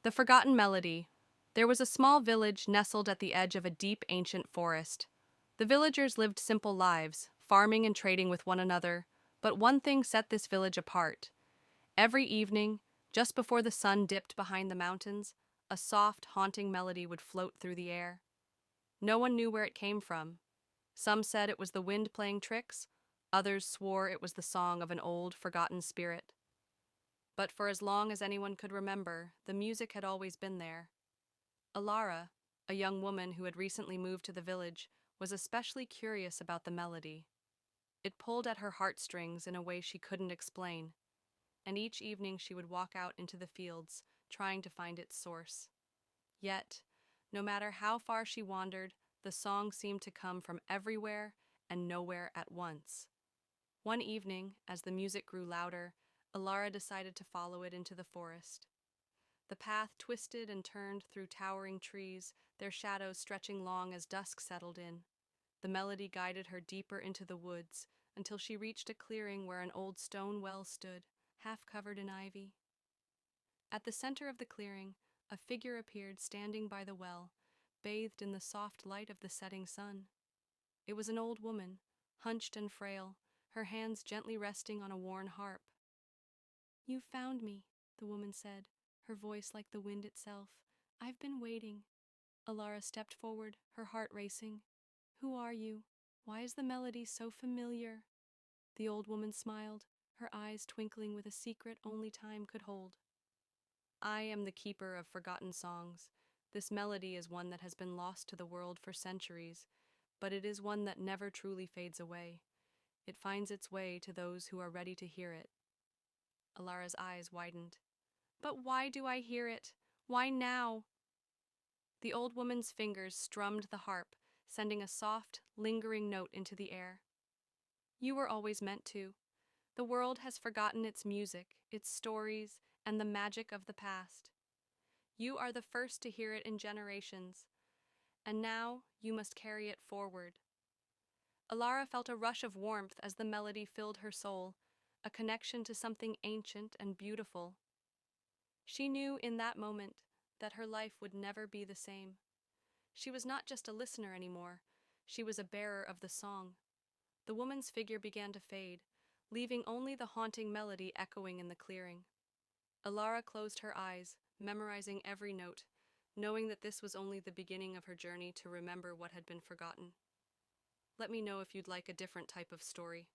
The Forgotten Melody. There was a small village nestled at the edge of a deep ancient forest. The villagers lived simple lives, farming and trading with one another, but one thing set this village apart. Every evening, just before the sun dipped behind the mountains, a soft, haunting melody would float through the air. No one knew where it came from. Some said it was the wind playing tricks, others swore it was the song of an old, forgotten spirit. But for as long as anyone could remember, the music had always been there. Alara, a young woman who had recently moved to the village, was especially curious about the melody. It pulled at her heartstrings in a way she couldn't explain, and each evening she would walk out into the fields, trying to find its source. Yet, no matter how far she wandered, the song seemed to come from everywhere and nowhere at once. One evening, as the music grew louder, Alara decided to follow it into the forest. The path twisted and turned through towering trees, their shadows stretching long as dusk settled in. The melody guided her deeper into the woods until she reached a clearing where an old stone well stood, half covered in ivy. At the center of the clearing, a figure appeared standing by the well, bathed in the soft light of the setting sun. It was an old woman, hunched and frail, her hands gently resting on a worn harp. "You found me," the woman said, her voice like the wind itself. "I've been waiting." Alara stepped forward, her heart racing. "Who are you? Why is the melody so familiar?" The old woman smiled, her eyes twinkling with a secret only time could hold. "I am the keeper of forgotten songs. This melody is one that has been lost to the world for centuries, but it is one that never truly fades away. It finds its way to those who are ready to hear it." Alara's eyes widened. "But why do I hear it? Why now?" The old woman's fingers strummed the harp, sending a soft, lingering note into the air. "You were always meant to. The world has forgotten its music, its stories, and the magic of the past. You are the first to hear it in generations, and now you must carry it forward." Alara felt a rush of warmth as the melody filled her soul, a connection to something ancient and beautiful. She knew in that moment that her life would never be the same. She was not just a listener anymore, she was a bearer of the song. The woman's figure began to fade, leaving only the haunting melody echoing in the clearing. Alara closed her eyes, memorizing every note, knowing that this was only the beginning of her journey to remember what had been forgotten. Let me know if you'd like a different type of story.